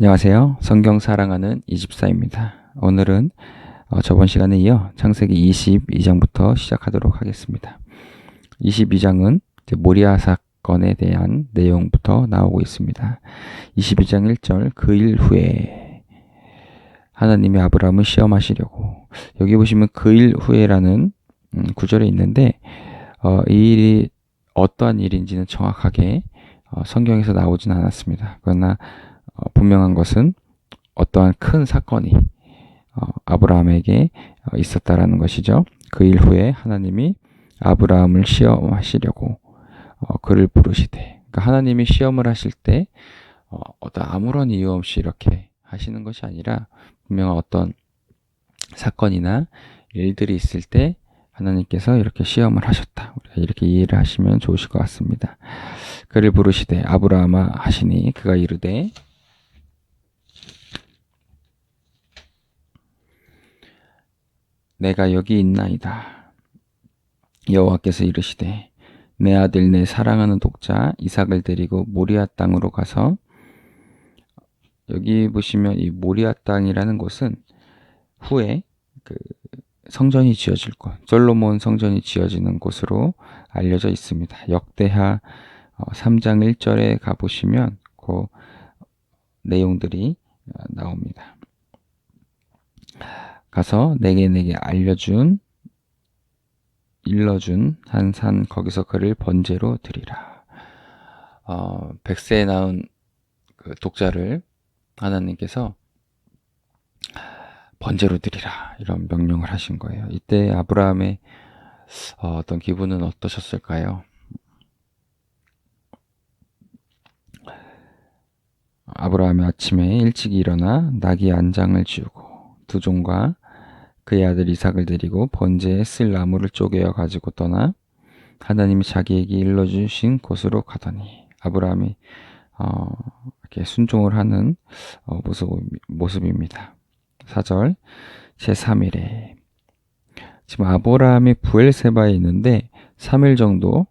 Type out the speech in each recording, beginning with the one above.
안녕하세요. 성경 사랑하는 이집사입니다. 오늘은 저번 시간에 이어 창세기 22장부터 시작하도록 하겠습니다. 22장은 모리아 사건에 대한 내용부터 나오고 있습니다. 22장 1절 그 일 후에 하나님이 아브라함을 시험하시려고, 여기 보시면 그 일 후에라는 구절이 있는데 이 일이 어떠한 일인지는 정확하게 성경에서 나오진 않았습니다. 그러나 분명한 것은 어떠한 큰 사건이 아브라함에게 있었다라는 것이죠. 그 일 후에 하나님이 아브라함을 시험하시려고 그를 부르시되, 그러니까 하나님이 시험을 하실 때 어떤 아무런 이유 없이 이렇게 하시는 것이 아니라 분명한 어떤 사건이나 일들이 있을 때 하나님께서 이렇게 시험을 하셨다. 우리가 이렇게 이해를 하시면 좋으실 것 같습니다. 그를 부르시되 아브라함아 하시니 그가 이르되 내가 여기 있나이다. 여호와께서 이르시되 내 아들 내 사랑하는 독자 이삭을 데리고 모리아 땅으로 가서, 여기 보시면 이 모리아 땅이라는 곳은 후에 그 성전이 지어질 곳, 솔로몬 성전이 지어지는 곳으로 알려져 있습니다. 역대하 3장 1절에 가보시면 그 내용들이 나옵니다. 가서 내게 일러준 한 산 거기서 그를 번제로 드리라. 백세에 낳은 그 독자를 하나님께서 번제로 드리라, 이런 명령을 하신 거예요. 이때 아브라함의 어떤 기분은 어떠셨을까요? 아브라함이 아침에 일찍 일어나 나귀 안장을 지우고 두 종과 그의 아들 이삭을 데리고 번제에 쓸 나무를 쪼개어 가지고 떠나 하나님이 자기에게 일러주신 곳으로 가더니, 아브라함이 이렇게 순종을 하는 모습입니다. 4절 제3일에, 지금 아브라함이 부엘세바에 있는데 3일 정도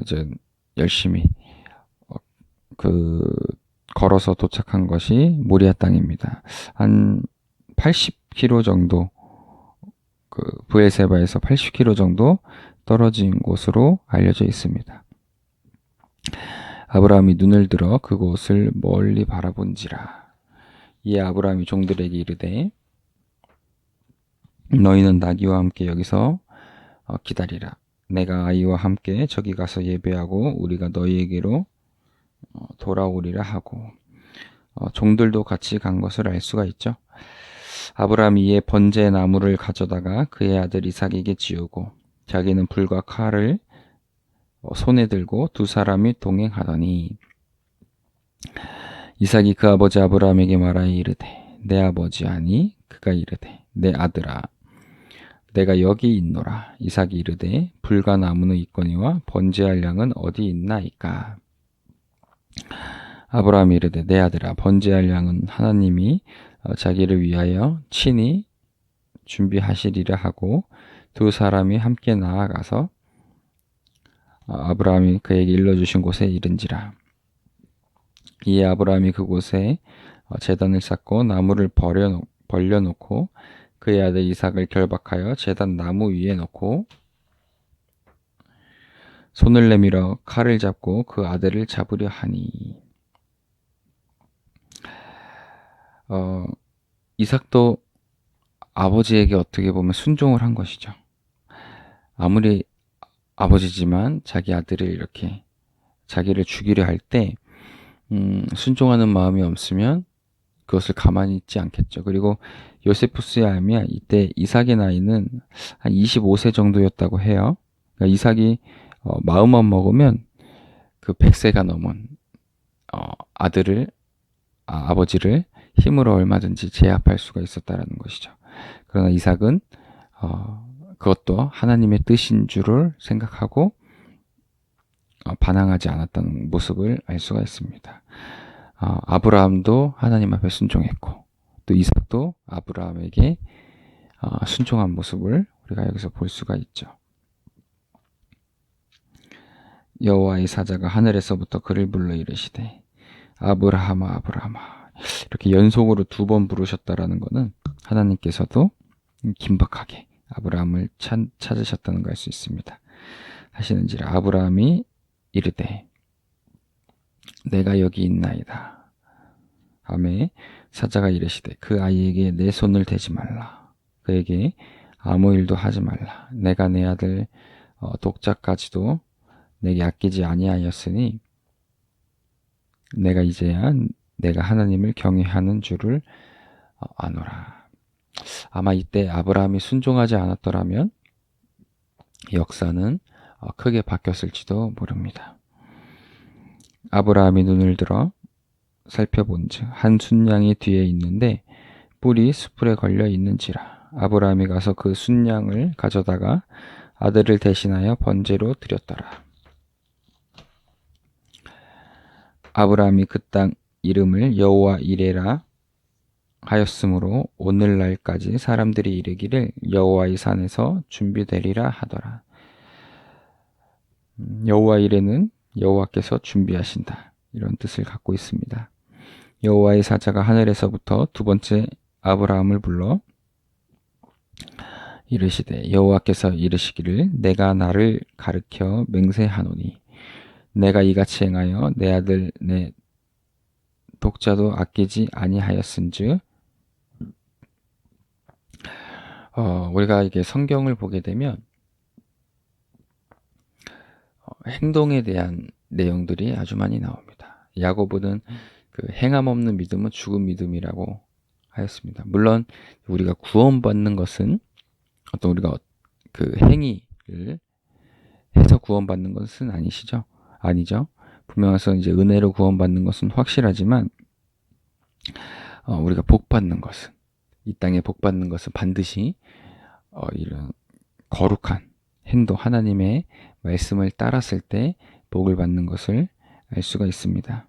이제 열심히 걸어서 도착한 것이 모리아 땅입니다. 한 80km 정도, 부엘세바에서 80km 정도 떨어진 곳으로 알려져 있습니다. 아브라함이 눈을 들어 그곳을 멀리 바라본지라. 이에 아브라함이 종들에게 이르되 너희는 나귀와 함께 여기서 기다리라. 내가 아이와 함께 저기 가서 예배하고 우리가 너희에게로 돌아오리라 하고, 종들도 같이 간 것을 알 수가 있죠. 아브라함이 이에 번제 나무를 가져다가 그의 아들 이삭에게 지우고 자기는 불과 칼을 손에 들고 두 사람이 동행하더니, 이삭이 그 아버지 아브라함에게 말하여 이르되 내 아버지 하니 그가 이르되 내 아들아 내가 여기 있노라. 이삭이 이르되 불과 나무는 있거니와 번제할 양은 어디 있나이까. 아브라함이 이르되 내 아들아 번제할 양은 하나님이 자기를 위하여 친히 준비하시리라 하고, 두 사람이 함께 나아가서 아브라함이 그에게 일러주신 곳에 이른지라. 이에 아브라함이 그곳에 제단을 쌓고 나무를 벌려놓고 그의 아들 이삭을 결박하여 제단 나무 위에 놓고 손을 내밀어 칼을 잡고 그 아들을 잡으려 하니, 이삭도 아버지에게 어떻게 보면 순종을 한 것이죠. 아무리 아버지지만 자기 아들을 이렇게 자기를 죽이려 할 때 순종하는 마음이 없으면 그것을 가만히 있지 않겠죠. 그리고 요세푸스에 의하면 이때 이삭의 나이는 한 25세 정도였다고 해요. 그러니까 이삭이 마음만 먹으면 그 100세가 넘은 아버지를 힘으로 얼마든지 제압할 수가 있었다라는 것이죠. 그러나 이삭은 그것도 하나님의 뜻인 줄을 생각하고 반항하지 않았다는 모습을 알 수가 있습니다. 아브라함도 하나님 앞에 순종했고 또 이삭도 아브라함에게 순종한 모습을 우리가 여기서 볼 수가 있죠. 여호와의 사자가 하늘에서부터 그를 불러 이르시되 아브라함아 아브라함아. 이렇게 연속으로 2번 부르셨다라는 것은 하나님께서도 긴박하게 아브라함을 찾으셨다는 걸 알 수 있습니다. 하시는지라 아브라함이 이르되 내가 여기 있나이다 하매 사자가 이르시되 그 아이에게 내 손을 대지 말라. 그에게 아무 일도 하지 말라. 내가 내 아들 독자까지도 내게 아끼지 아니하였으니 내가 이제야 내가 하나님을 경외하는 줄을 아노라. 아마 이때 아브라함이 순종하지 않았더라면 역사는 크게 바뀌었을지도 모릅니다. 아브라함이 눈을 들어 살펴본즉 한 순양이 뒤에 있는데 뿔이 숯불에 걸려 있는지라. 아브라함이 가서 그 순양을 가져다가 아들을 대신하여 번제로 드렸더라. 아브라함이 그 땅 이름을 여호와 이레라 하였으므로 오늘날까지 사람들이 이르기를 여호와의 산에서 준비되리라 하더라. 여호와 이레는 여호와께서 준비하신다, 이런 뜻을 갖고 있습니다. 여호와의 사자가 하늘에서부터 2번째 아브라함을 불러 이르시되 여호와께서 이르시기를 내가 나를 가르켜 맹세하노니 내가 이같이 행하여 내 아들 내 독자도 아끼지 아니하였은즉. 우리가 이게 성경을 보게 되면 행동에 대한 내용들이 아주 많이 나옵니다. 야고보는 그 행함 없는 믿음은 죽은 믿음이라고 하였습니다. 물론 우리가 구원받는 것은 어떤 우리가 그 행위를 해서 구원받는 것은 아니죠. 분명해서 이제 은혜로 구원받는 것은 확실하지만 우리가 복받는 것은, 이 땅에 복받는 것은 반드시 이런 거룩한 행동, 하나님의 말씀을 따랐을 때 복을 받는 것을 알 수가 있습니다.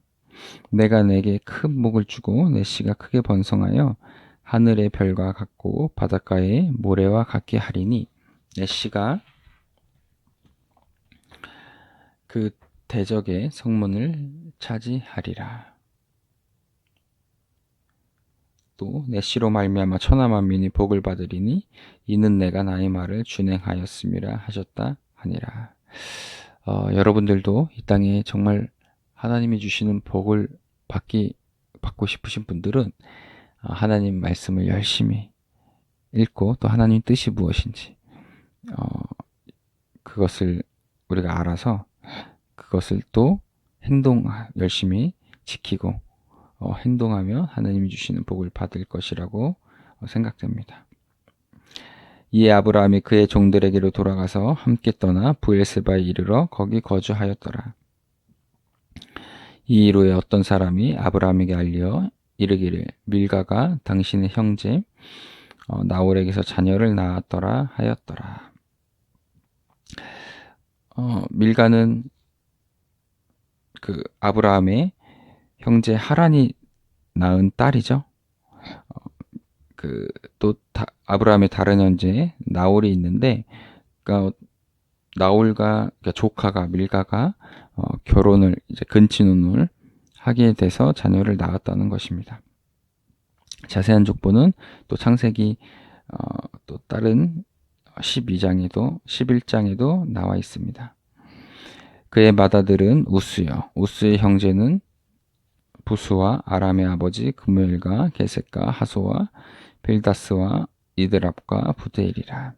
내가 내게 큰 복을 주고 내 씨가 크게 번성하여 하늘의 별과 같고 바닷가의 모래와 같게 하리니 내 씨가 그 대적의 성문을 차지하리라. 또 내 씨로 말미암아 천하 만민이 복을 받으리니 이는 내가 나의 말을 준행하였음이라 하셨다 하니라. 여러분들도 이 땅에 정말 하나님이 주시는 복을 받고 싶으신 분들은 하나님 말씀을 열심히 읽고 또 하나님 뜻이 무엇인지 그것을 우리가 알아서 그것을 또 열심히 지키고 행동하며 하나님이 주시는 복을 받을 것이라고 생각됩니다. 이에 아브라함이 그의 종들에게로 돌아가서 함께 떠나 브엘세바에 이르러 거기 거주하였더라. 이 이후에 어떤 사람이 아브라함에게 알려 이르기를 밀가가 당신의 형제 나홀에게서 자녀를 낳았더라 하였더라. 밀가는 그 아브라함의 형제 하란이 낳은 딸이죠. 아브라함의 다른 형제 나홀이 있는데, 그러니까 조카가 밀가가 결혼을 이제 근친혼을 하게 돼서 자녀를 낳았다는 것입니다. 자세한 족보는 또 창세기 또 다른 11장에도 나와 있습니다. 그의 맏아들은 우스요. 우스의 형제는 부스와 아람의 아버지 그무엘과 게셋과 하소와 빌다스와 이드랍과 부데엘이라.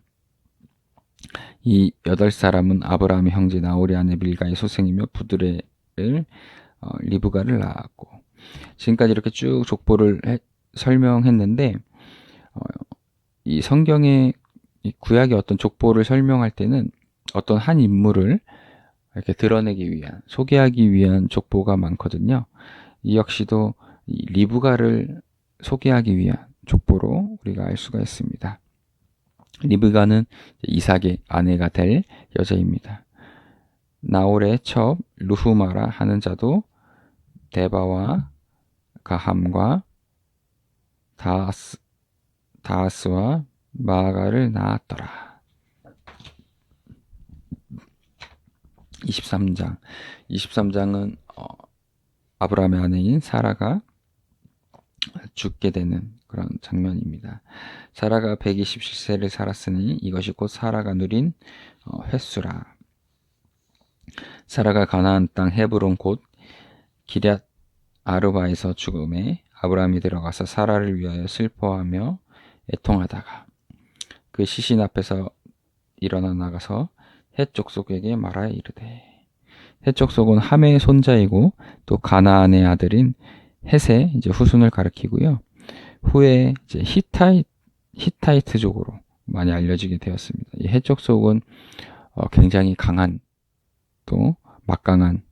이 8사람은 아브라함의 형제 나홀의 아내 밀가의 소생이며 부드레를 리브가를 낳았고. 지금까지 이렇게 쭉 족보를 설명했는데 이 성경의 구약의 어떤 족보를 설명할 때는 어떤 한 인물을 이렇게 드러내기 위한, 소개하기 위한 족보가 많거든요. 이 역시도 이 리브가를 소개하기 위한 족보로 우리가 알 수가 있습니다. 리브가는 이삭의 아내가 될 여자입니다. 나홀의 첩 루후마라 하는 자도 데바와 가함과 다하스와 마아가를 낳았더라. 23장은 아브라함의 아내인 사라가 죽게 되는 그런 장면입니다. 사라가 127세를 살았으니 이것이 곧 사라가 누린 횟수라. 사라가 가나안 땅 헤브론 곧 기럇 아르바에서 죽음에 아브라함이 들어가서 사라를 위하여 슬퍼하며 애통하다가 그 시신 앞에서 일어나 나가서 헷 족속에게 말하여 이르되. 헷 족속은 함의 손자이고 또 가나안의 아들인 헷의 이제 후손을 가리키고요. 후에 이제 히타이트족으로 많이 알려지게 되었습니다. 이 헷 족속은 굉장히 강한 또 막강한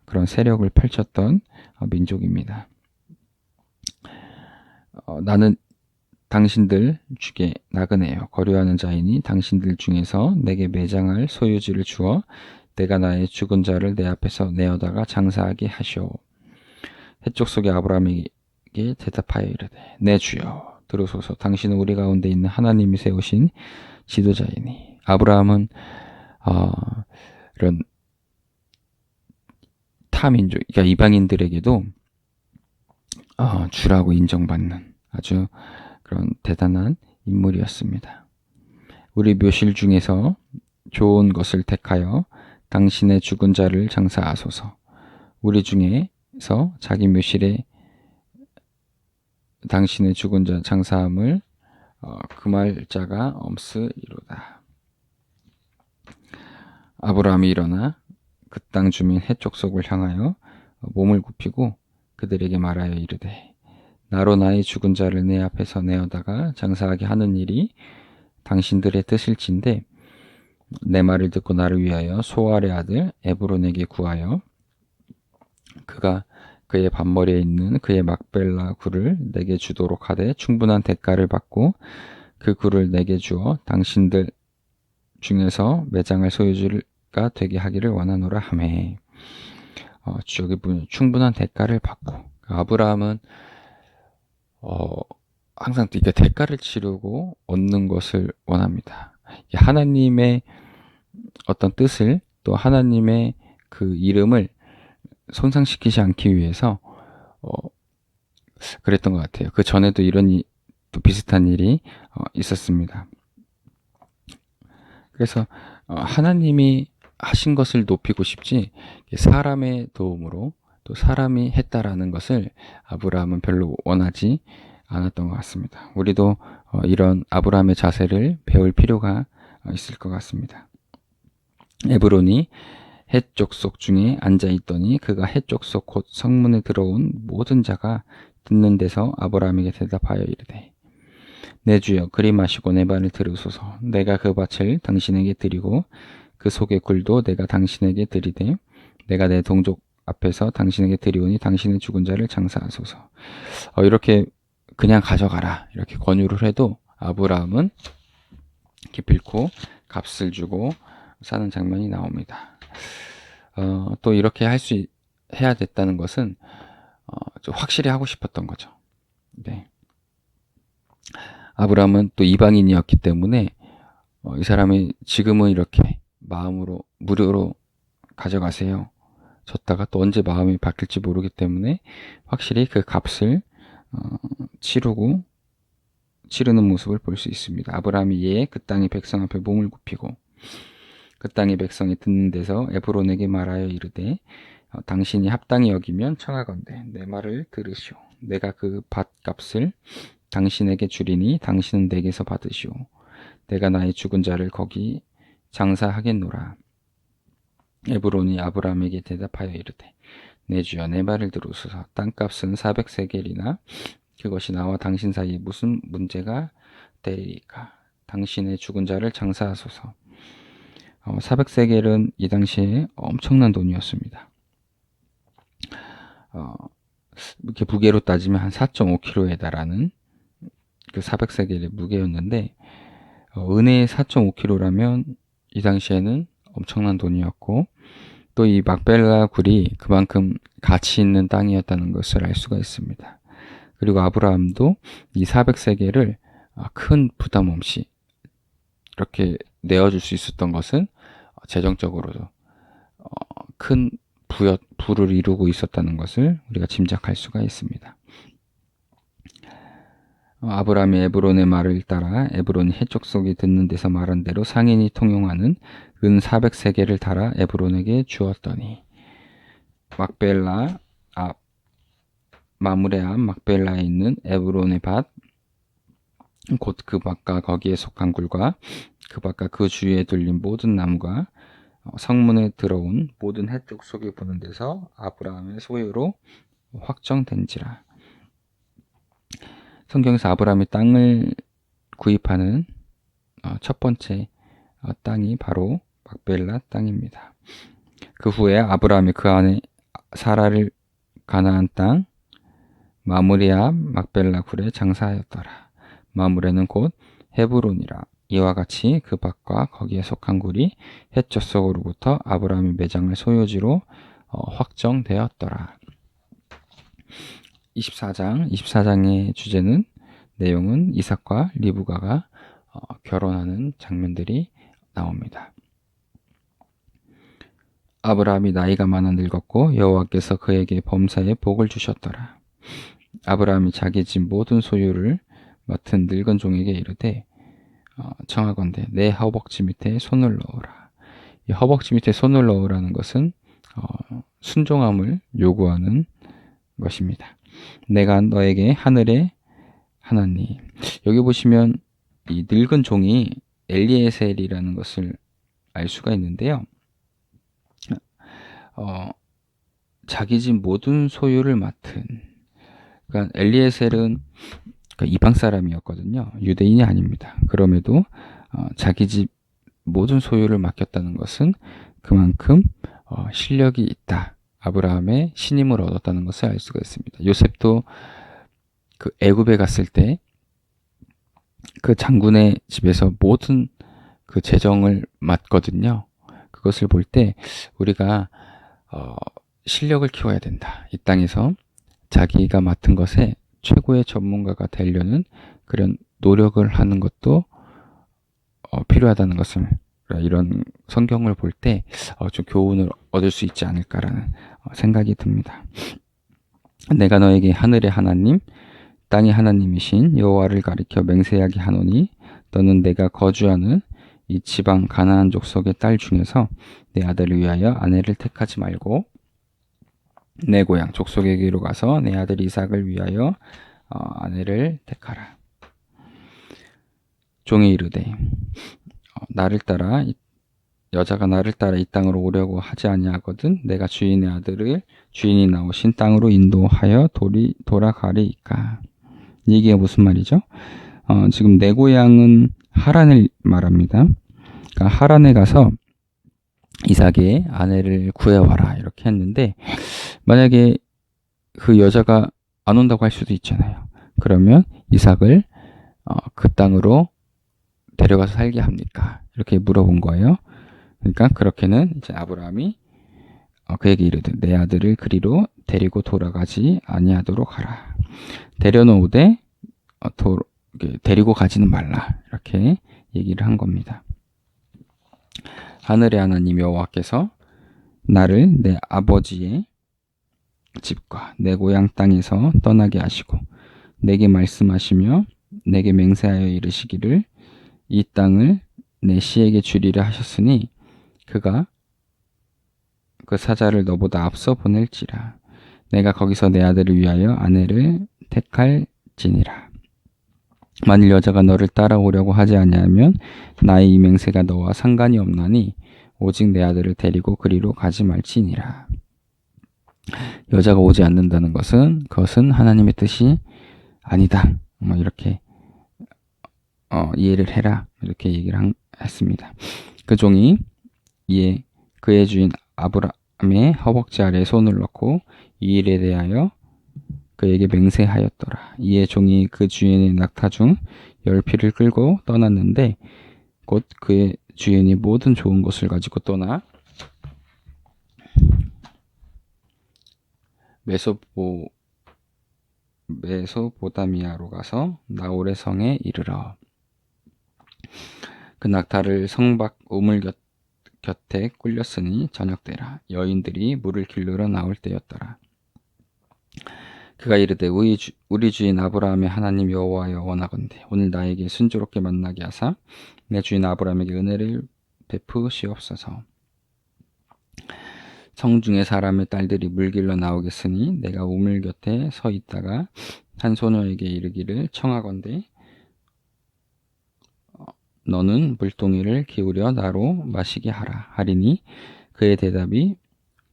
그런 세력을 펼쳤던 민족입니다. 나는 당신들 중에 나그네요. 거류하는 자이니 당신들 중에서 내게 매장할 소유지를 주어 내가 나의 죽은 자를 내 앞에서 내어다가 장사하게 하시오. 헷 족속의 아브라함에게 대답하여 이르되 내 주여 들으소서. 당신은 우리 가운데 있는 하나님이 세우신 지도자이니. 아브라함은 이런 타민족, 그러니까 이방인들에게도 주라고 인정받는 아주 그런 대단한 인물이었습니다. 우리 묘실 중에서 좋은 것을 택하여 당신의 죽은 자를 장사하소서. 우리 중에서 자기 묘실에 당신의 죽은 자 장사함을 금할 자가 없으리로다. 아브라함이 일어나 그 땅 주민 헷 족속을 향하여 몸을 굽히고 그들에게 말하여 이르되 나로 나의 죽은 자를 내 앞에서 내어다가 장사하게 하는 일이 당신들의 뜻일진데 내 말을 듣고 나를 위하여 소알의 아들 에브론에게 구하여 그가 그의 반머리에 있는 그의 막벨라 굴을 내게 주도록 하되 충분한 대가를 받고 그 굴을 내게 주어 당신들 중에서 매장할 소유주가 되게 하기를 원하노라 하매. 여기 보면 충분한 대가를 받고 아브라함은 항상 이게 대가를 치르고 얻는 것을 원합니다. 하나님의 어떤 뜻을 또 하나님의 그 이름을 손상시키지 않기 위해서 그랬던 것 같아요. 그 전에도 이런 또 비슷한 일이 있었습니다. 그래서 하나님이 하신 것을 높이고 싶지 사람의 도움으로 또 사람이 했다라는 것을 아브라함은 별로 원하지 않았던 것 같습니다. 우리도 이런 아브라함의 자세를 배울 필요가 있을 것 같습니다. 에브론이 헷 족속 중에 앉아있더니 그가 헷 족속 곧 성문에 들어온 모든 자가 듣는 데서 아브라함에게 대답하여 이르되 내 주여 그리 마시고 내 말을 들으소서. 내가 그 밭을 당신에게 드리고 그 속의 굴도 내가 당신에게 드리되 내가 내 동족 앞에서 당신에게 드리오니 당신의 죽은 자를 장사하소서. 이렇게 그냥 가져가라 이렇게 권유를 해도 아브라함은 기필코 값을 주고 사는 장면이 나옵니다. 또 이렇게 해야 됐다는 것은 좀 확실히 하고 싶었던 거죠. 네. 아브라함은 또 이방인이었기 때문에 이 사람이 지금은 이렇게 마음으로 무료로 가져가세요. 줬다가 또 언제 마음이 바뀔지 모르기 때문에 확실히 그 값을 치르는 모습을 볼 수 있습니다. 아브라함이 그 땅의 백성 앞에 몸을 굽히고 그 땅의 백성이 듣는 데서 에브론에게 말하여 이르되 당신이 합당히 여기면 청하건대 내 말을 들으시오. 내가 그 밭값을 당신에게 주리니 당신은 내게서 받으시오. 내가 나의 죽은 자를 거기 장사하겠노라. 에브론이 아브라함에게 대답하여 이르되 내 주여 내 말을 들으소서. 땅값은 400세겔이나 그것이 나와 당신 사이에 무슨 문제가 되리까. 당신의 죽은 자를 장사하소서. 400세겔은 이 당시에 엄청난 돈이었습니다. 이렇게 무게로 따지면 한 4.5kg에 달하는 그 400세겔의 무게였는데 은의 4.5kg라면 이 당시에는 엄청난 돈이었고 또 이 막벨라 굴이 그만큼 가치 있는 땅이었다는 것을 알 수가 있습니다. 그리고 아브라함도 이 400세겔을 큰 부담 없이 이렇게 내어줄 수 있었던 것은 재정적으로도 큰 부를 이루고 있었다는 것을 우리가 짐작할 수가 있습니다. 아브라함이 에브론의 말을 따라 에브론이 해족속이 듣는 데서 말한 대로 상인이 통용하는 은 400세겔을 달아 에브론에게 주었더니 막벨라 마므레 앞 막벨라에 있는 에브론의 밭 곧 그 밭과 거기에 속한 굴과 그 밭과 그 주위에 둘린 모든 나무가 성문에 들어온 모든 해쪽 속에 보는 데서 아브라함의 소유로 확정된지라. 성경에서 아브라함이 땅을 구입하는 첫 번째 땅이 바로 막벨라 땅입니다. 그 후에 아브라함이 그 안에 사라를 가나안 땅 마므레 앞 막벨라 굴에 장사하였더라. 마므레는 곧 헤브론이라. 이와 같이 그 밭과 거기에 속한 굴이 헷 젖속으로부터 아브라함이 매장할 소유지로 확정되었더라. 24장의 주제는 내용은 이삭과 리브가가 결혼하는 장면들이 나옵니다. 아브라함이 나이가 많아 늙었고 여호와께서 그에게 범사에 복을 주셨더라. 아브라함이 자기 집 모든 소유를 맡은 늙은 종에게 이르되 청하건대 내 허벅지 밑에 손을 넣으라. 이 허벅지 밑에 손을 넣으라는 것은 순종함을 요구하는 것입니다. 내가 너에게 하늘의 하나님. 여기 보시면 이 늙은 종이 엘리에셀이라는 것을 알 수가 있는데요. 자기 집 모든 소유를 맡은, 그러니까 엘리에셀은 이방 사람이었거든요. 유대인이 아닙니다. 그럼에도 자기 집 모든 소유를 맡겼다는 것은 그만큼 실력이 있다. 아브라함의 신임을 얻었다는 것을 알 수가 있습니다. 요셉도 그 애굽에 갔을 때 그 장군의 집에서 모든 그 재정을 맡거든요. 그것을 볼 때 우리가 실력을 키워야 된다. 이 땅에서 자기가 맡은 것에 최고의 전문가가 되려는 그런 노력을 하는 것도 필요하다는 것을, 이런 성경을 볼 때 좀 교훈을 얻을 수 있지 않을까라는 생각이 듭니다. 내가 너에게 하늘의 하나님 땅의 하나님이신 여호와를 가리켜 맹세하게 하노니 너는 내가 거주하는 이 지방 가나안 족속의 딸 중에서 내 아들을 위하여 아내를 택하지 말고 내 고향 족속에게로 가서 내 아들 이삭을 위하여 아내를 택하라. 종이 이르되 여자가 나를 따라 이 땅으로 오려고 하지 아니하거든 내가 주인의 아들을 주인이 나오신 땅으로 인도하여 돌아가리이까. 이게 무슨 말이죠? 지금 내 고향은 하란을 말합니다. 그러니까 하란에 가서 이삭의 아내를 구해와라 이렇게 했는데, 만약에 그 여자가 안 온다고 할 수도 있잖아요. 그러면 이삭을 그 땅으로 데려가서 살게 합니까? 이렇게 물어본 거예요. 그러니까 그렇게는 이제 아브라함이 그에게 이르되 내 아들을 그리로 데리고 돌아가지 아니하도록 하라. 데려놓으되 데리고 가지는 말라. 이렇게 얘기를 한 겁니다. 하늘의 하나님 여호와께서 나를 내 아버지의 집과 내 고향 땅에서 떠나게 하시고 내게 말씀하시며 내게 맹세하여 이르시기를 이 땅을 내 씨에게 주리라 하셨으니 그가 그 사자를 너보다 앞서 보낼지라. 내가 거기서 내 아들을 위하여 아내를 택할지니라. 만일 여자가 너를 따라오려고 하지 아니하면 나의 이 맹세가 너와 상관이 없나니 오직 내 아들을 데리고 그리로 가지 말지니라. 여자가 오지 않는다는 것은 그것은 하나님의 뜻이 아니다. 이렇게 이해를 해라. 이렇게 얘기를 했습니다. 그 종이 그의 주인 아브라함의 허벅지 아래에 손을 넣고 이 일에 대하여 그에게 맹세하였더라. 이에 종이 그 주인의 낙타 중 10匹를 끌고 떠났는데 곧 그의 주인이 모든 좋은 것을 가지고 떠나 메소포다미아로 가서 나홀의 성에 이르러 그 낙타를 성밖 우물 곁에 꿀렸으니 저녁 때라. 여인들이 물을 길르러 나올 때였더라. 그가 이르되 우리 주인 아브라함의 하나님 여호와여 원하건대 오늘 나에게 순조롭게 만나게 하사 내 주인 아브라함에게 은혜를 베푸시옵소서. 성중의 사람의 딸들이 물길로 나오겠으니 내가 우물 곁에 서 있다가 한 소녀에게 이르기를 청하건대 너는 물동이를 기울여 나로 마시게 하라 하리니 그의 대답이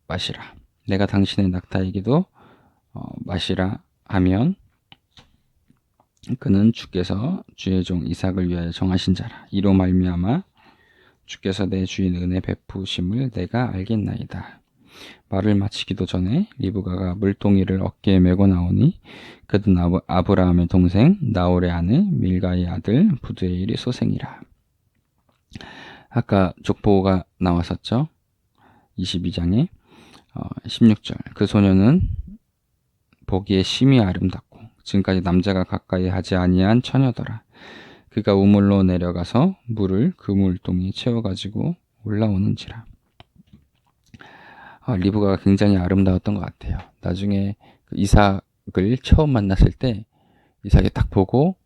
마시라. 내가 당신의 낙타에게도 마시라 하면 그는 주께서 주의 종 이삭을 위하여 정하신 자라. 이로 말미암아 주께서 내 주인 은혜 베푸심을 내가 알겠나이다. 말을 마치기도 전에 리브가가 물동이를 어깨에 메고 나오니 그는 아브라함의 동생 나홀의 아내 밀가의 아들 부두엘의 소생이라. 아까 족보가 나왔었죠. 22장에 16절 그 소녀는 보기에 심히 아름답고 지금까지 남자가 가까이 하지 아니한 처녀더라. 그가 우물로 내려가서 물을 그 물동이에 채워가지고 올라오는지라. 리브가가 굉장히 아름다웠던 것 같아요. 나중에 이삭을 처음 만났을 때 이삭이 딱 보고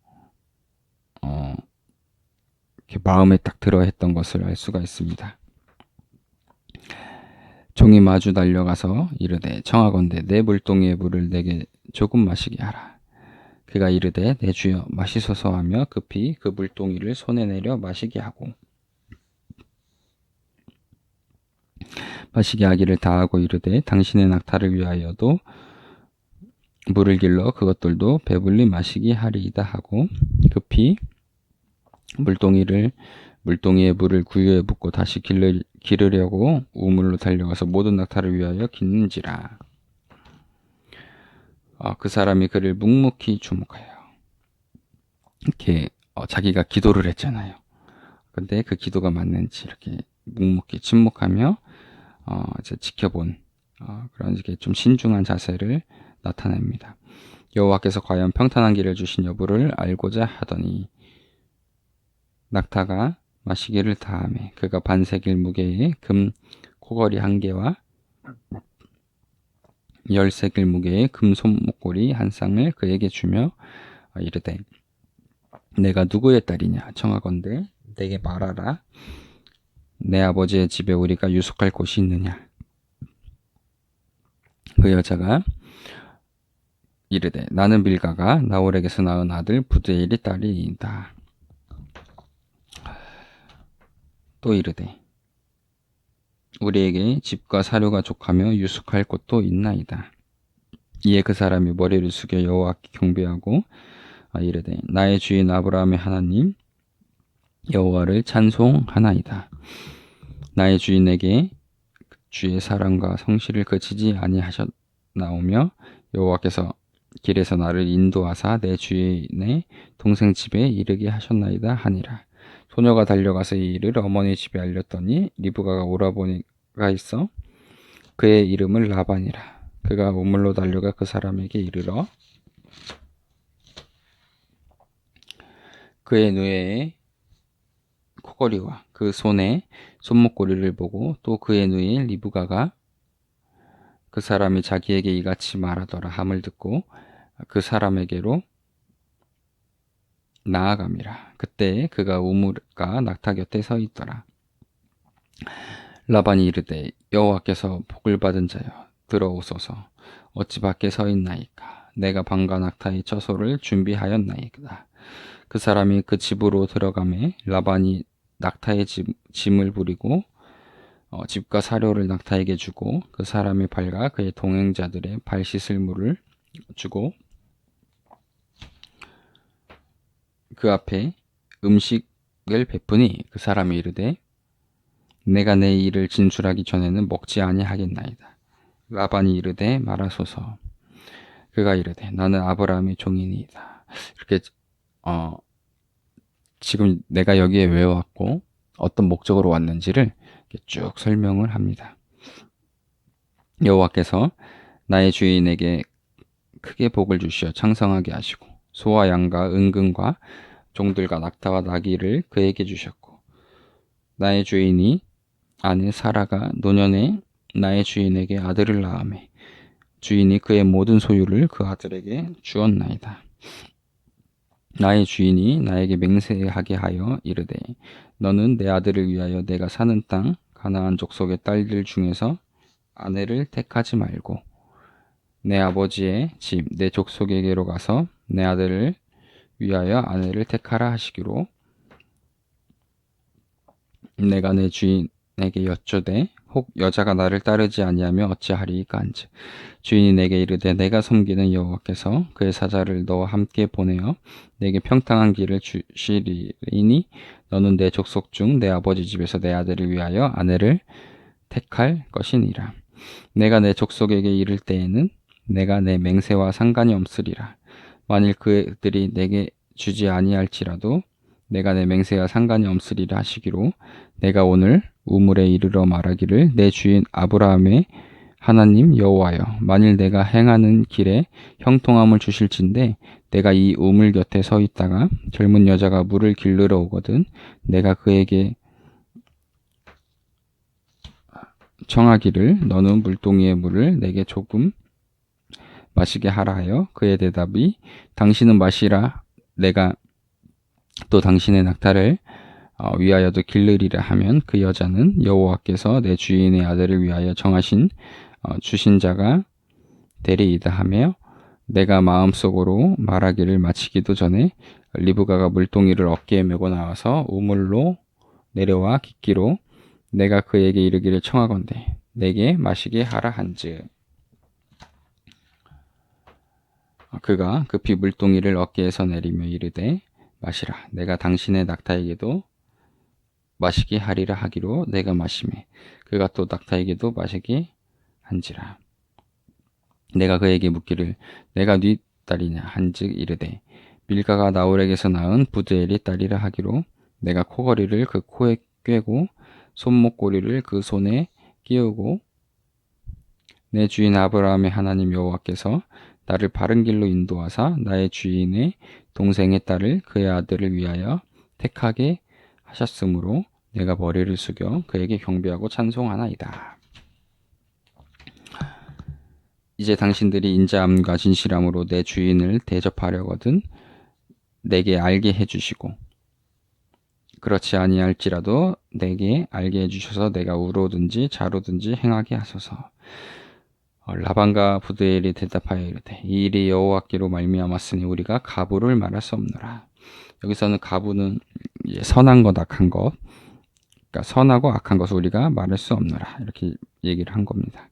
이렇게 마음에 딱 들어 했던 것을 알 수가 있습니다. 종이 마주 달려가서 이르되 청하건대 내 물동이의 물을 내게 조금 마시게 하라. 그가 이르되 내 주여 마시소서 하며 급히 그 물동이를 손에 내려 마시게 하고 마시게 하기를 다하고 이르되 당신의 낙타를 위하여도 물을 길러 그것들도 배불리 마시게 하리이다 하고 급히 물동이의 물을 구유에 붓고 다시 기르려고 우물로 달려가서 모든 낙타를 위하여 깃는지라. 그 사람이 그를 묵묵히 주목하여 이렇게 자기가 기도를 했잖아요. 근데 그 기도가 맞는지 이렇게 묵묵히 침묵하며 이제 지켜본 그런 이렇게 좀 신중한 자세를 나타냅니다. 여호와께서 과연 평탄한 길을 주신 여부를 알고자 하더니 낙타가 마시기를 다하매 그가 반세길 무게의 금 코걸이 1개와 10세길 무게의 금 손목고리 1쌍을 그에게 주며 이르되 내가 누구의 딸이냐 청하건대 내게 말하라. 내 아버지의 집에 우리가 유숙할 곳이 있느냐. 그 여자가 이르되 나는 밀가가 나홀에게서 낳은 아들 부두엘의 딸이다. 또 이르되 우리에게 집과 사료가 족하며 유숙할 곳도 있나이다. 이에 그 사람이 머리를 숙여 여호와께 경배하고 이르되 나의 주인 아브라함의 하나님 여호와를 찬송하나이다. 나의 주인에게 주의 사랑과 성실을 그치지 아니하셨나오며 여호와께서 길에서 나를 인도하사 내 주인의 동생 집에 이르게 하셨나이다 하니라. 소녀가 달려가서 이 일을 어머니 집에 알렸더니 리브가가 오라버니가 있어 그의 이름을 라반이라. 그가 우물로 달려가 그 사람에게 이르러 그의 누이의 코걸이와 그 손에 손목고리를 보고 또 그의 누이 리브가가 그 사람이 자기에게 이같이 말하더라 함을 듣고 그 사람에게로 나아감이라. 그때 그가 우물가 낙타 곁에 서 있더라. 라반이 이르되 여호와께서 복을 받은 자여 들어오소서. 어찌 밖에 서 있나이까. 내가 방가 낙타의 처소를 준비하였나이다. 그 사람이 그 집으로 들어가매 라반이 낙타의 짐을 부리고 집과 사료를 낙타에게 주고 그 사람의 발과 그의 동행자들의 발 씻을 물을 주고 그 앞에 음식을 베푸니 그 사람이 이르되 내가 내 일을 진술하기 전에는 먹지 아니하겠나이다. 라반이 이르되 말하소서. 그가 이르되 나는 아브라함의 종이니이다. 이렇게 지금 내가 여기에 왜 왔고 어떤 목적으로 왔는지를 쭉 설명을 합니다. 여호와께서 나의 주인에게 크게 복을 주시어 창성하게 하시고 소와 양과 은금과 종들과 낙타와 나귀를 그에게 주셨고 나의 주인이 아내 사라가 노년에 나의 주인에게 아들을 낳으매 주인이 그의 모든 소유를 그 아들에게 주었나이다. 나의 주인이 나에게 맹세하게 하여 이르되 너는 내 아들을 위하여 내가 사는 땅 가나안 족속의 딸들 중에서 아내를 택하지 말고 내 아버지의 집 내 족속에게로 가서 내 아들을 위하여 아내를 택하라 하시기로 내가 내 주인에게 여쭈되 혹 여자가 나를 따르지 아니하며 어찌하리이까 한즉 주인이 내게 이르되 내가 섬기는 여호와께서 그의 사자를 너와 함께 보내어 내게 평탄한 길을 주시리니 너는 내 족속 중 내 아버지 집에서 내 아들을 위하여 아내를 택할 것이니라. 내가 내 족속에게 이를 때에는 내가 내 맹세와 상관이 없으리라. 만일 그들이 내게 주지 아니할지라도 내가 내 맹세와 상관이 없으리라 하시기로 내가 오늘 우물에 이르러 말하기를 내 주인 아브라함의 하나님 여호와여 만일 내가 행하는 길에 형통함을 주실진데 내가 이 우물 곁에 서 있다가 젊은 여자가 물을 길르러 오거든 내가 그에게 청하기를 너는 물동이의 물을 내게 조금 마시게 하라 하여 그의 대답이 당신은 마시라 내가 또 당신의 낙타를 위하여도 길르리라 하면 그 여자는 여호와께서 내 주인의 아들을 위하여 정하신 주신 자가 되리이다 하며 내가 마음속으로 말하기를 마치기도 전에 리브가가 물동이를 어깨에 메고 나와서 우물로 내려와 깃기로 내가 그에게 이르기를 청하건대 내게 마시게 하라 한즉 그가 급히 물동이를 어깨에서 내리며 이르되 마시라 내가 당신의 낙타에게도 마시게 하리라 하기로 내가 마시매 그가 또 낙타에게도 마시게 한지라. 내가 그에게 묻기를 내가 네 딸이냐 한즉 이르되 밀가가 나홀에게서 낳은 부드엘의 딸이라 하기로 내가 코걸이를 그 코에 꿰고 손목고리를 그 손에 끼우고 내 주인 아브라함의 하나님 여호와께서 나를 바른 길로 인도하사 나의 주인의 동생의 딸을 그의 아들을 위하여 택하게 하셨으므로 내가 머리를 숙여 그에게 경배하고 찬송하나이다. 이제 당신들이 인자함과 진실함으로 내 주인을 대접하려거든 내게 알게 해주시고 그렇지 아니할지라도 내게 알게 해주셔서 내가 우로든지 좌로든지 행하게 하소서. 라반과 부드엘이 대답하여 이르되 이 일이 여호와께로 말미암았으니 우리가 가부를 말할 수 없노라. 여기서는 가부는 선한 것 악한 것 그러니까 선하고 악한 것을 우리가 말할 수 없노라 이렇게 얘기를 한 겁니다.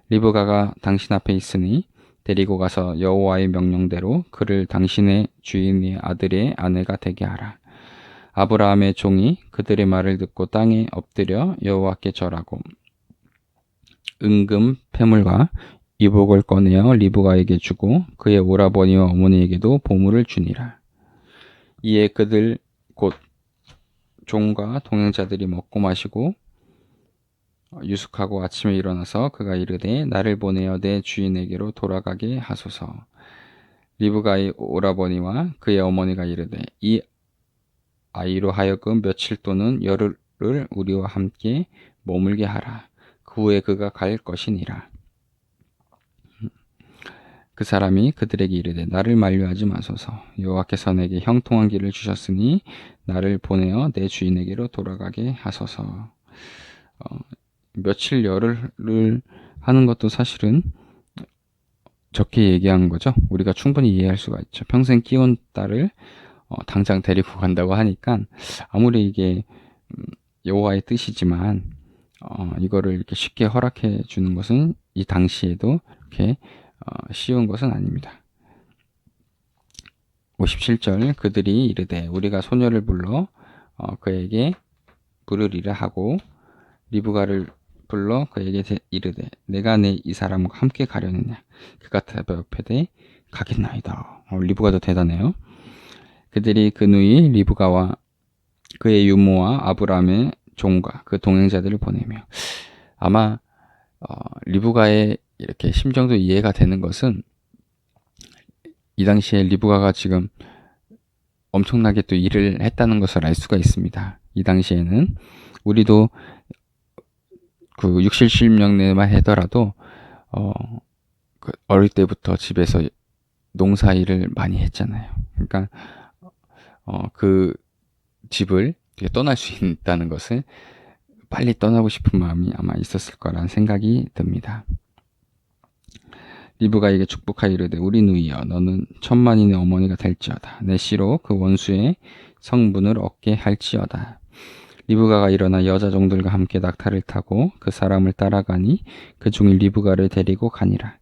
리브가가 당신 앞에 있으니 데리고 가서 여호와의 명령대로 그를 당신의 주인의 아들의 아내가 되게 하라. 아브라함의 종이 그들의 말을 듣고 땅에 엎드려 여호와께 절하고 은금 패물과 이복을 꺼내어 리브가에게 주고 그의 오라버니와 어머니에게도 보물을 주니라. 이에 그들 곧 종과 동행자들이 먹고 마시고 유숙하고 아침에 일어나서 그가 이르되 나를 보내어 내 주인에게로 돌아가게 하소서. 리브가의 오라버니와 그의 어머니가 이르되 이 아이로 하여금 며칠 또는 열흘을 우리와 함께 머물게 하라. 그 후에 그가 갈 것이니라. 그 사람이 그들에게 이르되 나를 만류하지 마소서. 여호와께서 내게 형통한 길을 주셨으니 나를 보내어 내 주인에게로 돌아가게 하소서. 며칠 열흘을 하는 것도 사실은 적게 얘기한 거죠. 우리가 충분히 이해할 수가 있죠. 평생 키운 딸을 당장 데리고 간다고 하니까 아무리 이게 여호와의 뜻이지만 이거를 이렇게 쉽게 허락해 주는 것은 이 당시에도 이렇게 쉬운 것은 아닙니다. 57절 그들이 이르되 우리가 소녀를 불러 그에게 부르리라 하고 리브가를 불러 그에게 이르되 내가 내 이 사람과 함께 가려느냐 그가 대답하되 가겠나이다. 리브가도 대단해요. 그들이 그 누이 리브가와 그의 유모와 아브라함의 종과 그 동행자들을 보내며 아마 리브가의 이렇게 심정도 이해가 되는 것은 이 당시에 리브가가 지금 엄청나게 또 일을 했다는 것을 알 수가 있습니다. 이 당시에는 우리도 그 6, 70명 내만 하더라도 어릴 때부터 집에서 농사일을 많이 했잖아요. 그러니까 그 집을 떠날 수 있다는 것을 빨리 떠나고 싶은 마음이 아마 있었을 거란 생각이 듭니다. 리브가에게 축복하여 이르되 우리 누이여 너는 천만인의 어머니가 될지어다. 내 씨로 그 원수의 성분을 얻게 할지어다. 리브가가 일어나 여자 종들과 함께 낙타를 타고 그 사람을 따라가니 그 중에 리브가를 데리고 가니라.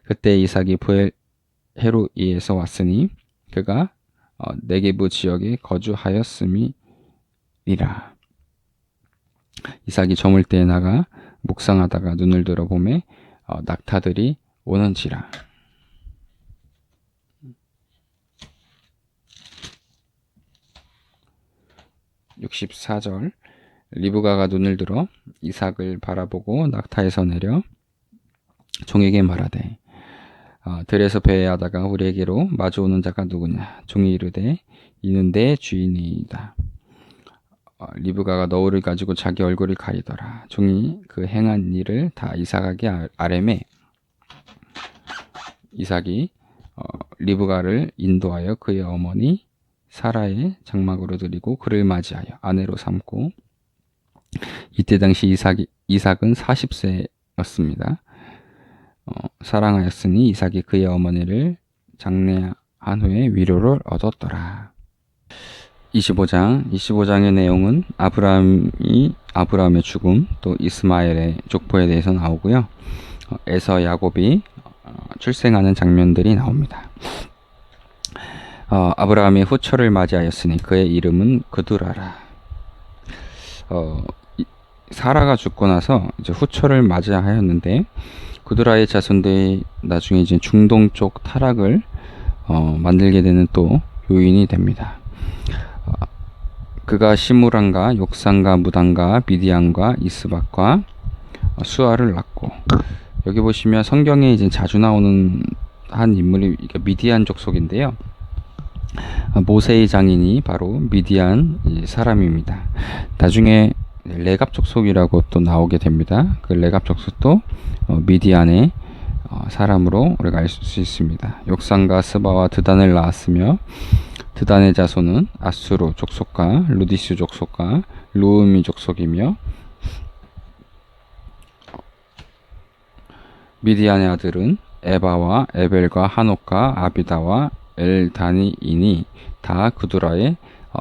그때 이삭이 부엘 헤로이에서 왔으니 그가 네게부 지역에 거주하였음이니라. 이삭이 저물 때에 나가 묵상하다가 눈을 들어 보매 낙타들이 오는지라. (64절) 리브가가 눈을 들어 이삭을 바라보고 낙타에서 내려 종에게 말하되 들에서 배회하다가 우리에게로 마주오는 자가 누구냐. 종이 이르되 이는 내 주인이다. 리브가가 너울을 가지고 자기 얼굴을 가리더라. 종이 그 행한 일을 다 이삭에게 아뢰매 이삭이 리브가를 인도하여 그의 어머니 사라의 장막으로 들이고 그를 맞이하여 아내로 삼고 이때 당시 이삭은 40세였습니다. 사랑하였으니 이삭이 그의 어머니를 장례한 후에 위로를 얻었더라. 25장의 내용은 아브라함의 죽음, 또 이스마엘의 족보에 대해서 나오고요. 에서 야곱이 출생하는 장면들이 나옵니다. 아브라함이 후처를 맞이하였으니 그의 이름은 그두라라. 사라가 죽고 나서 이제 후처를 맞이하였는데 그두라의 자손들이 나중에 이제 중동 쪽 타락을 만들게 되는 또 요인이 됩니다. 그가 시므란과 욕산과 무단과 미디안과 이스박과 수아를 낳고, 여기 보시면 성경에 이제 자주 나오는 한 인물이 미디안 족속인데요. 모세의 장인이 바로 미디안 사람입니다. 나중에 레갑 족속이라고 또 나오게 됩니다. 그 레갑 족속도 미디안의 사람으로 우리가 알 수 있습니다. 욕산과 스바와 드단을 낳았으며 드단의 자손은 아수르 족속과 루디스 족속과 루음이 족속이며 미디안의 아들은 에바와 에벨과 하녹과 아비다와 엘다니이니 다 그두라의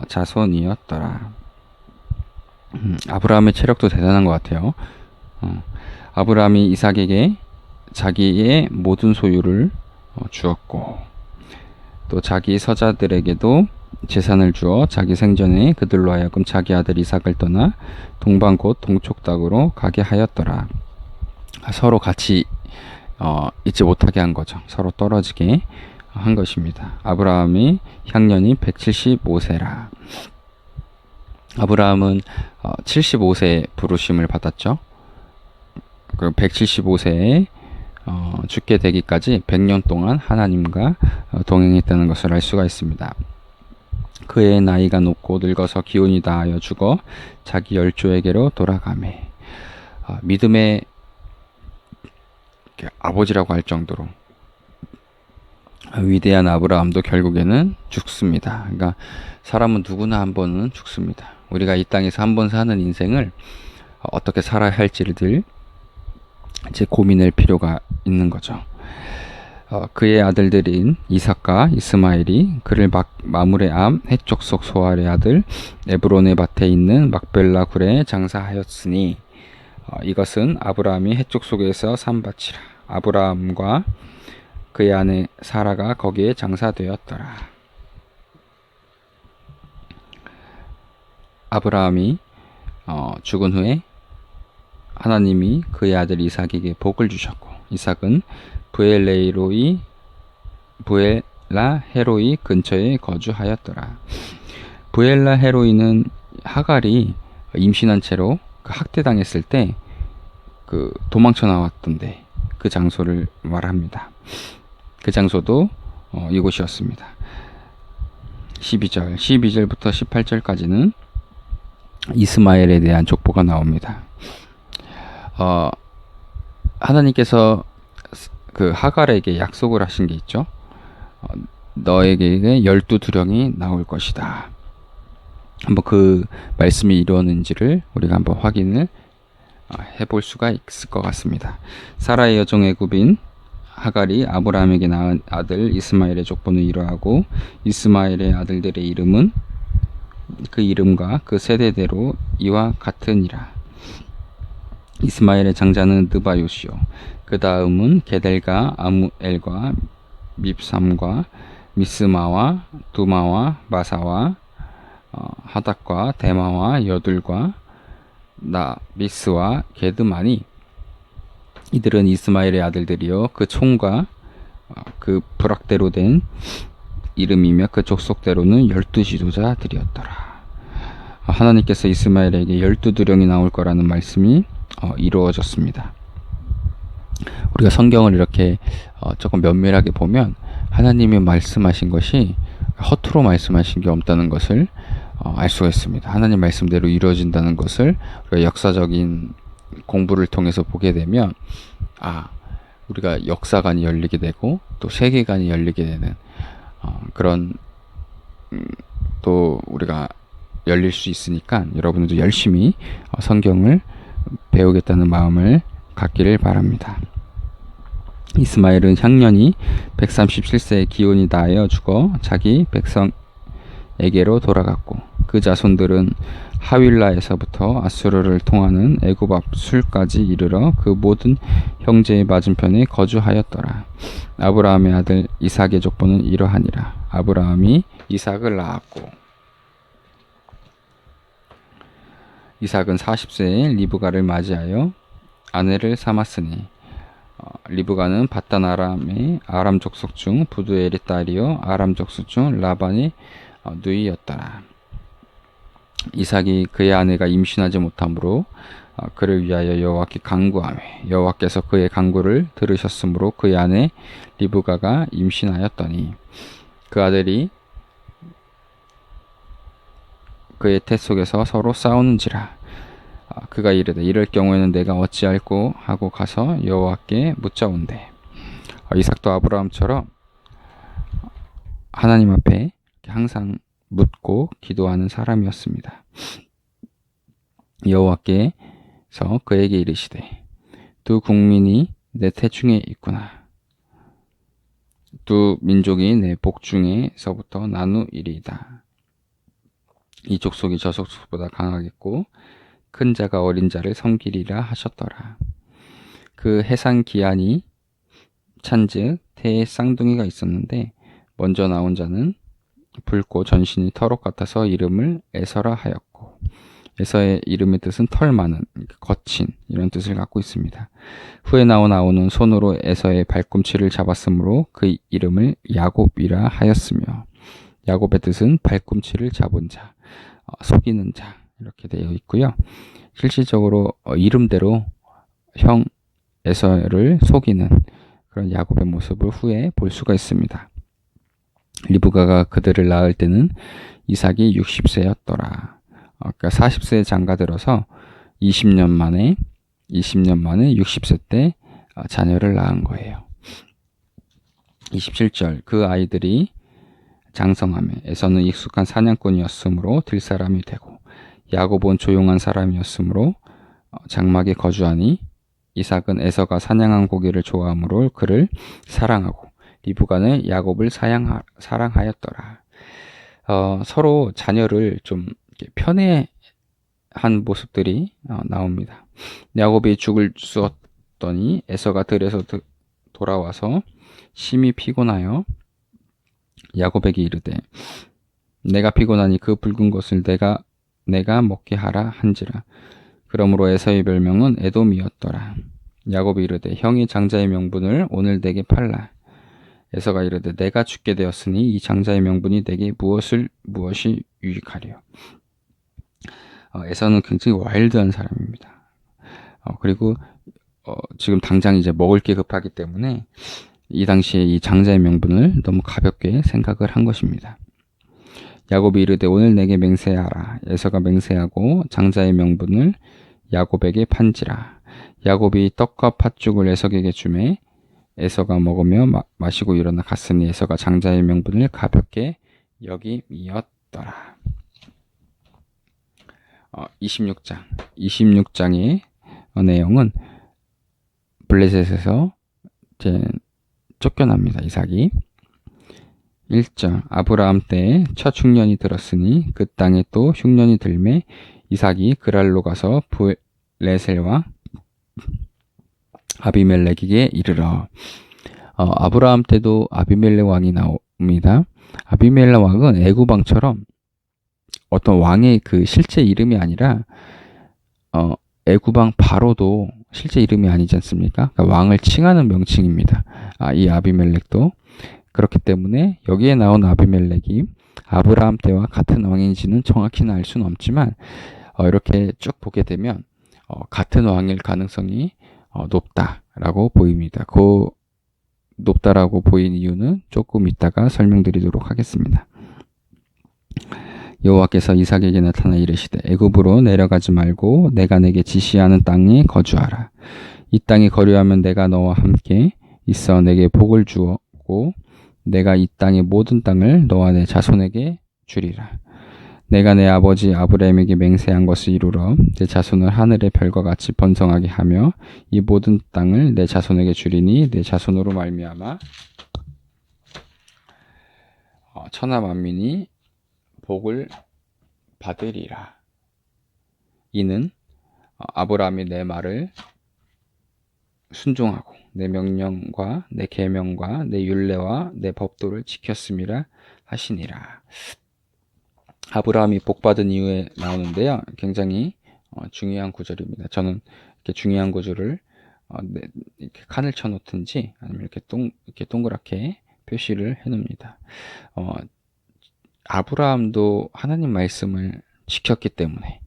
자손이었더라. 아브라함의 체력도 대단한 것 같아요. 아브라함이 이삭에게 자기의 모든 소유를 주었고, 또 자기 서자들에게도 재산을 주어 자기 생전에 그들로 하여금 자기 아들 이삭을 떠나 동방 곧 동쪽 땅으로 가게 하였더라. 서로 같이 있지 못하게 한 거죠. 서로 떨어지게 한 것입니다. 아브라함이 향년이 175세라. 아브라함은 75세 부르심을 받았죠. 그 175세에 죽게 되기까지 100년 동안 하나님과 동행했다는 것을 알 수가 있습니다. 그의 나이가 높고 늙어서 기운이 다하여 죽어 자기 열조에게로 돌아가매. 믿음의 아버지라고 할 정도로 위대한 아브라함도 결국에는 죽습니다. 그러니까 사람은 누구나 한 번은 죽습니다. 우리가 이 땅에서 한 번 사는 인생을 어떻게 살아야 할지를 이제 고민할 필요가 있는 거죠. 그의 아들들인 이삭과 이스마엘이 그를 마물의 암 해족속 소알의 아들 에브론의 밭에 있는 막벨라 굴에 장사하였으니 이것은 아브라함이 해족속에서 산 밭이라. 아브라함과 그의 아내 사라가 거기에 장사되었더라. 아브라함이 죽은 후에 하나님이 그의 아들 이삭에게 복을 주셨고, 이삭은 부엘라 헤로이 근처에 거주하였더라. 부엘라 헤로이는 하갈이 임신한 채로 학대당했을 때 도망쳐 나왔던데 그 장소를 말합니다. 그 장소도 이곳이었습니다. 12절부터 18절까지는 이스마엘에 대한 족보가 나옵니다. 하나님께서 그 하갈에게 약속을 하신 게 있죠. 너에게 12두령이 나올 것이다. 한번 그 말씀이 이루어졌는지를 우리가 한번 확인을 해볼 수가 있을 것 같습니다. 사라의 여종 애굽인 하갈이 아브라함에게 낳은 아들 이스마엘의 족보는 이러하고 이스마엘의 아들들의 이름은 그 이름과 그 세대대로 이와 같으니라. 이스마엘의 장자는 느바요시요. 그 다음은 게델과 아무엘과 밉삼과 미스마와 두마와 마사와 하닥과 데마와 여둘과 나비스와 게드마니. 이들은 이스마엘의 아들들이요 그 총과 그 부락대로 된 이름이며 그 족속대로는 12지도자들이었더라. 하나님께서 이스마엘에게 12두령이 나올 거라는 말씀이 이루어졌습니다. 우리가 성경을 이렇게 조금 면밀하게 보면 하나님이 말씀하신 것이 허투루 말씀하신 게 없다는 것을 알 수가 있습니다. 하나님 말씀대로 이루어진다는 것을 우리가 역사적인 공부를 통해서 보게 되면 우리가 역사관이 열리게 되고 또 세계관이 열리게 되는 그런 또 우리가 열릴 수 있으니까 여러분들도 열심히 성경을 배우겠다는 마음을 갖기를 바랍니다. 이스마엘은 향년이 137세에 기온이 다하여 죽어 자기 백성에게로 돌아갔고 그 자손들은 하윌라에서부터 아수르를 통하는 애굽 앞술까지 이르러 그 모든 형제의 맞은편에 거주하였더라. 아브라함의 아들 이삭의 족보는 이러하니라. 아브라함이 이삭을 낳았고 이삭은 40세에 리브가를 맞이하여 아내를 삼았으니 리브가는 바단 아람의 아람 족속 중 부두엘의 딸이요 아람 족속 중 라반의 누이였더라. 이삭이 그의 아내가 임신하지 못하므로 그를 위하여 여호와께 간구하매 여호와께서 그의 간구를 들으셨으므로 그의 아내 리브가가 임신하였더니 그 아들이 그의 태 속에서 서로 싸우는지라. 그가 이르되 이럴 경우에는 내가 어찌할꼬 하고 가서 여호와께 묻자온대. 이삭도 아브라함처럼 하나님 앞에 항상 묻고 기도하는 사람이었습니다. 여호와께서 그에게 이르시되 두 국민이 내 태중에 있구나. 두 민족이 내 복중에서부터 나누이리이다. 이 족속이 저 족속보다 강하겠고 큰 자가 어린 자를 섬기리라 하셨더라. 그 해산 기한이 찬즉 태에 쌍둥이가 있었는데 먼저 나온 자는 붉고 전신이 털옷 같아서 이름을 에서라 하였고 에서의 이름의 뜻은 털 많은, 거친 이런 뜻을 갖고 있습니다. 후에 나온 아우는 손으로 에서의 발꿈치를 잡았으므로 그 이름을 야곱이라 하였으며 야곱의 뜻은 발꿈치를 잡은 자, 속이는 자 이렇게 되어 있고요. 실질적으로 이름대로 형 에서를 속이는 그런 야곱의 모습을 후에 볼 수가 있습니다. 리브가가 그들을 낳을 때는 이삭이 60세였더라. 그러니까 40세에 장가들어서 20년 만에 60세 때 자녀를 낳은 거예요. 27절 그 아이들이 장성하며 에서는 익숙한 사냥꾼이었으므로 들사람이 되고 야곱은 조용한 사람이었으므로 장막에 거주하니 이삭은 에서가 사냥한 고기를 좋아하므로 그를 사랑하고 리브가는 야곱을 사랑하였더라. 서로 자녀를 좀 편애한 모습들이 나옵니다. 야곱이 죽을 쑤었더니 에서가 들에서 돌아와서 심히 피곤하여 야곱에게 이르되 내가 피곤하니 그 붉은 것을 내가 먹게 하라 한지라. 그러므로 에서의 별명은 에돔이었더라. 야곱이 이르되 형이 장자의 명분을 오늘 내게 팔라. 에서가 이르되 내가 죽게 되었으니 이 장자의 명분이 내게 무엇이 유익하리요. 에서는 굉장히 와일드한 사람입니다. 그리고 지금 당장 이제 먹을 게 급하기 때문에 이 당시에 이 장자의 명분을 너무 가볍게 생각을 한 것입니다. 야곱이 이르되 오늘 내게 맹세하라. 에서가 맹세하고 장자의 명분을 야곱에게 판지라. 야곱이 떡과 팥죽을 에서에게 주매 에서가 먹으며 마시고 일어나 갔으니 에서가 장자의 명분을 가볍게 여김이었더라. 26장의 내용은 블레셋에서 이제 쫓겨납니다. 이삭이. 1절 아브라함 때에 첫 흉년이 들었으니 그 땅에 또 흉년이 들매 이삭이 그랄로 가서 블레셋 왕 아비멜렉에게 이르러. 아브라함 때도 아비멜렉 왕이 나옵니다. 아비멜렉 왕은 애굽 왕처럼 어떤 왕의 그 실제 이름이 아니라 애굽 왕 바로도 실제 이름이 아니지 않습니까? 그러니까 왕을 칭하는 명칭입니다. 이 아비멜렉도 그렇기 때문에 여기에 나온 아비멜렉이 아브라함 때와 같은 왕인지는 정확히는 알 수는 없지만 이렇게 쭉 보게 되면 같은 왕일 가능성이 높다라고 보입니다. 그 높다라고 보인 이유는 조금 이따가 설명드리도록 하겠습니다. 여호와께서 이삭에게 나타나 이르시되 애굽으로 내려가지 말고 내가 내게 지시하는 땅에 거주하라. 이 땅에 거류하면 내가 너와 함께 있어 내게 복을 주었고 내가 이 땅의 모든 땅을 너와 내 자손에게 주리라. 내가 내 아버지 아브라함에게 맹세한 것을 이루러 내 자손을 하늘의 별과 같이 번성하게 하며 이 모든 땅을 내 자손에게 주리니 내 자손으로 말미암아 천하 만민이 복을 받으리라. 이는 아브라함이 내 말을 순종하고 내 명령과 내 계명과 내 율례와 내 법도를 지켰음이라 하시니라. 아브라함이 복받은 이유에 나오는데요. 굉장히 중요한 구절입니다. 저는 이렇게 중요한 구절을 이렇게 칸을 쳐놓든지 아니면 이렇게 동그랗게 표시를 해놓습니다. 아브라함도 하나님 말씀을 지켰기 때문에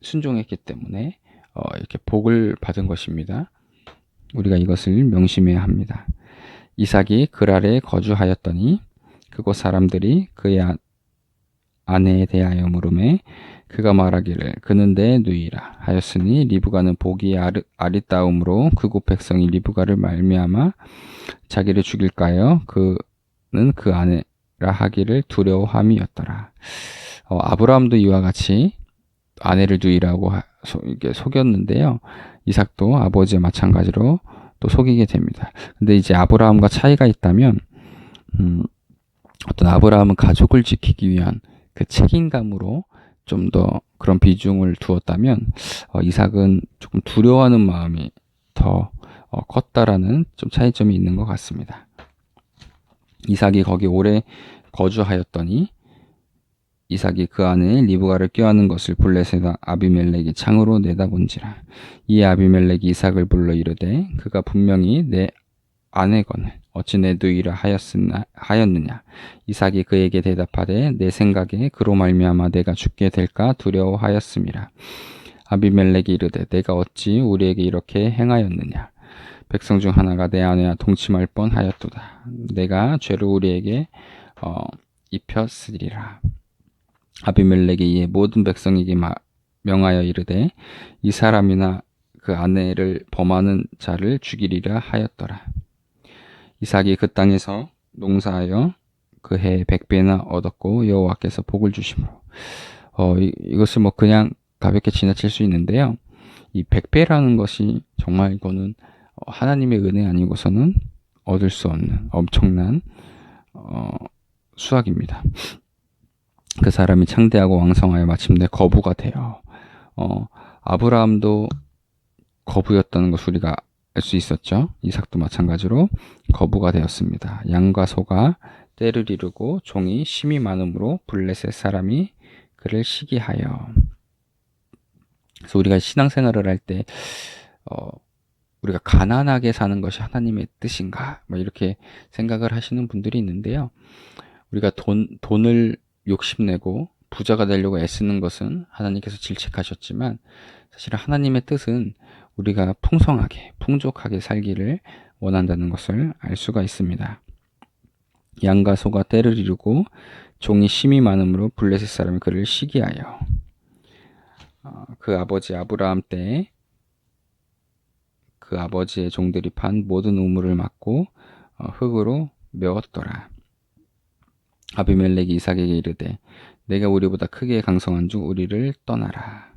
순종했기 때문에 이렇게 복을 받은 것입니다. 우리가 이것을 명심해야 합니다. 이삭이 그랄에 거주하였더니 그곳 사람들이 그의 아내에 대하여 물음에 그가 말하기를 그는 내 누이라 하였으니 리브가는 보기에 아리따움으로 그곳 백성이 리브가를 말미암아 자기를 죽일까요? 그는 그 아내라 하기를 두려워함이었더라. 아브라함도 이와 같이 아내를 누이라고 이렇게 속였는데요. 이삭도 아버지와 마찬가지로 또 속이게 됩니다. 근데 이제 아브라함과 차이가 있다면 어떤 아브라함은 가족을 지키기 위한 그 책임감으로 좀 더 그런 비중을 두었다면 이삭은 조금 두려워하는 마음이 더 컸다라는 좀 차이점이 있는 것 같습니다. 이삭이 거기 오래 거주하였더니 이삭이 그 안에 리브가를 껴안은 것을 블레셋 아비멜렉이 창으로 내다본지라. 이 아비멜렉이 이삭을 불러 이르되 그가 분명히 내 아내거늘 어찌 내 누이라 하였느냐. 이삭이 그에게 대답하되 내 생각에 그로 말미암아 내가 죽게 될까 두려워하였음이라. 아비멜렉이 이르되 내가 어찌 우리에게 이렇게 행하였느냐. 백성 중 하나가 내 아내와 동침할 뻔하였도다. 내가 죄를 우리에게 입혔으리라. 아비멜렉이 이에 모든 백성에게 명하여 이르되 이 사람이나 그 아내를 범하는 자를 죽이리라 하였더라. 이삭이 그 땅에서 농사하여 그 해에 100배나 얻었고 여호와께서 복을 주심으로. 이것을 그냥 가볍게 지나칠 수 있는데요. 이 100배라는 것이 정말 이거는 하나님의 은혜 아니고서는 얻을 수 없는 엄청난 수확입니다. 그 사람이 창대하고 왕성하여 마침내 거부가 되어 아브라함도 거부였다는 것을 우리가 알 수 있었죠. 이삭도 마찬가지로 거부가 되었습니다. 양과 소가 떼를 이루고 종이 심이 많음으로 블레셋 사람이 그를 시기하여. 그래서 우리가 신앙생활을 할 때 우리가 가난하게 사는 것이 하나님의 뜻인가 이렇게 생각을 하시는 분들이 있는데요. 우리가 돈을 욕심내고 부자가 되려고 애쓰는 것은 하나님께서 질책하셨지만 사실은 하나님의 뜻은 우리가 풍성하게 풍족하게 살기를 원한다는 것을 알 수가 있습니다. 양과 소가 떼를 이루고 종이 심이 많음으로 블레셋 사람이 그를 시기하여. 그 아버지 아브라함 때에 그 아버지의 종들이 판 모든 우물을 막고 흙으로 메웠더라. 아비멜렉이 이삭에게 이르되 내가 우리보다 크게 강성한 중 우리를 떠나라.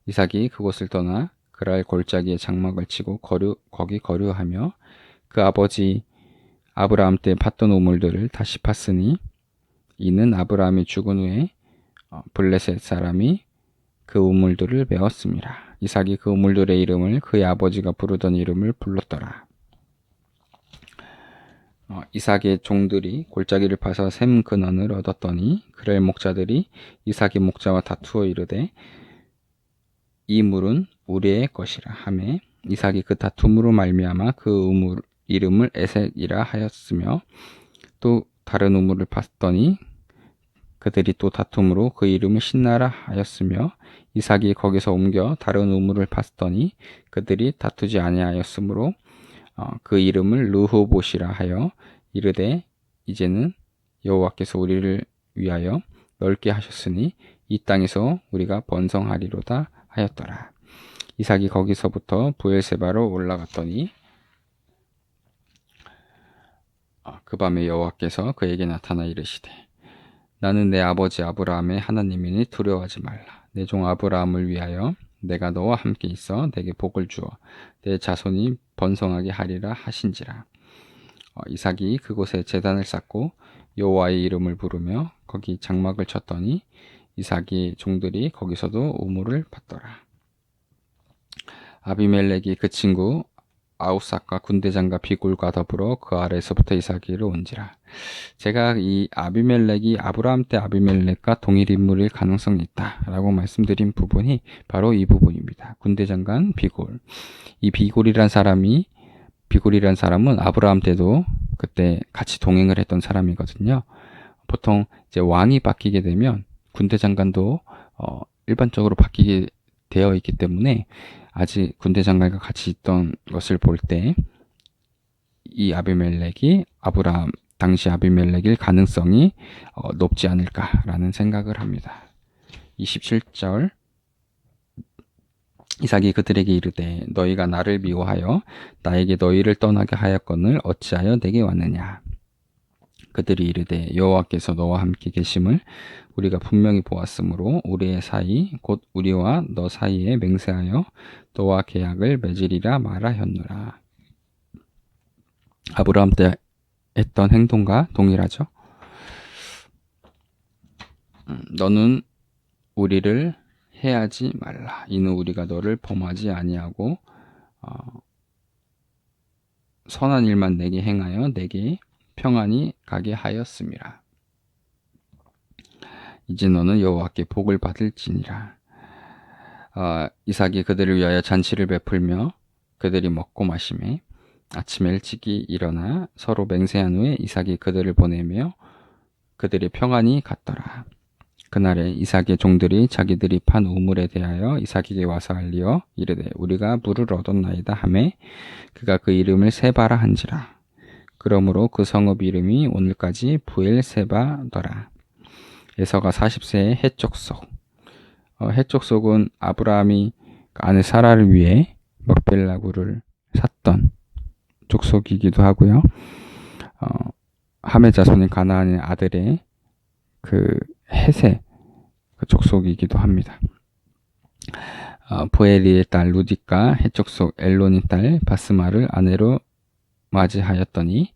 이삭이 그곳을 떠나 그랄 골짜기에 장막을 치고 거기 거류하며 그 아버지 아브라함 때 팠던 우물들을 다시 팠으니 이는 아브라함이 죽은 후에 블레셋 사람이 그 우물들을 메웠습니다. 이삭이 그 우물들의 이름을 그의 아버지가 부르던 이름을 불렀더라. 이삭의 종들이 골짜기를 파서 샘 근원을 얻었더니 그랄 목자들이 이삭의 목자와 다투어 이르되 이 물은 우리의 것이라 하매 이삭이 그 다툼으로 말미암아 그 우물 이름을 에색이라 하였으며 또 다른 우물을 팠더니 그들이 또 다툼으로 그 이름을 신나라 하였으며 이삭이 거기서 옮겨 다른 우물을 팠더니 그들이 다투지 아니하였으므로 그 이름을 르호봇이라 하여 이르되 이제는 여호와께서 우리를 위하여 넓게 하셨으니 이 땅에서 우리가 번성하리로다 하였더라. 이삭이 거기서부터 부엘세바로 올라갔더니 그 밤에 여호와께서 그에게 나타나 이르시되 나는 내 아버지 아브라함의 하나님이니 두려워하지 말라. 내 종 아브라함을 위하여 내가 너와 함께 있어 내게 복을 주어 내 자손이 번성하게 하리라 하신지라. 이삭이 그곳에 제단을 쌓고 여호와의 이름을 부르며 거기 장막을 쳤더니 이삭의 종들이 거기서도 우물을 팠더라. 아비멜렉이 그 친구 아우삭과 군대장과 비굴과 더불어 그 아래에서부터 이삭이로 온지라. 제가 이 아비멜렉이 아브라함 때 아비멜렉과 동일 인물일 가능성이 있다라고 말씀드린 부분이 바로 이 부분입니다. 군대장관 비굴. 이 비굴이란 사람은 아브라함 때도 그때 같이 동행을 했던 사람이거든요. 보통 이제 왕이 바뀌게 되면 군대장관도 일반적으로 바뀌게 되어 있기 때문에 아직 군대장관과 같이 있던 것을 볼 때 이 아비멜렉이 당시 아비멜렉일 가능성이 높지 않을까라는 생각을 합니다. 27절 이삭이 그들에게 이르되 너희가 나를 미워하여 나에게 너희를 떠나게 하였거늘 어찌하여 내게 왔느냐. 그들이 이르되 여호와께서 너와 함께 계심을 우리가 분명히 보았으므로 우리의 사이 곧 우리와 너 사이에 맹세하여 너와 계약을 맺으리라 말하였노라. 아브라함 때 했던 행동과 동일하죠. 너는 우리를 해하지 말라. 이는 우리가 너를 범하지 아니하고 선한 일만 내게 행하여 내게 평안히 가게 하였음이라. 이제 너는 여호와께 복을 받을지니라. 이삭이 그들을 위하여 잔치를 베풀며 그들이 먹고 마시매 아침에 일찍이 일어나 서로 맹세한 후에 이삭이 그들을 보내며 그들이 평안히 갔더라. 그날에 이삭의 종들이 자기들이 판 우물에 대하여 이삭에게 와서 알리어 이르되 우리가 물을 얻었나이다 하매 그가 그 이름을 세바라 한지라. 그러므로 그 성읍 이름이 오늘까지 부엘세바더라. 에서가 40세의 해족속. 해족속은 아브라함이 아내 사라를 위해 먹벨라구를 샀던 족속이기도 하고요. 함의 자손인 가나안의 아들의 그 헷의 그 족속이기도 합니다. 부엘리의 딸 루디가 해족속 엘론의 딸 바스마를 아내로 맞이하였더니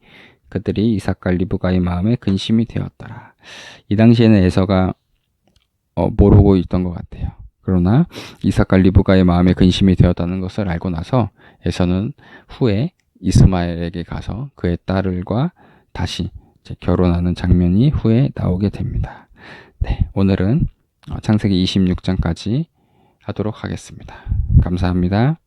그들이 이삭과 리브가의 마음에 근심이 되었더라. 이 당시에는 에서가 모르고 있던 것 같아요. 그러나 이삭과 리브가의 마음에 근심이 되었다는 것을 알고 나서 에서는 후에 이스마엘에게 가서 그의 딸과 다시 결혼하는 장면이 후에 나오게 됩니다. 네, 오늘은 창세기 26장까지 하도록 하겠습니다. 감사합니다.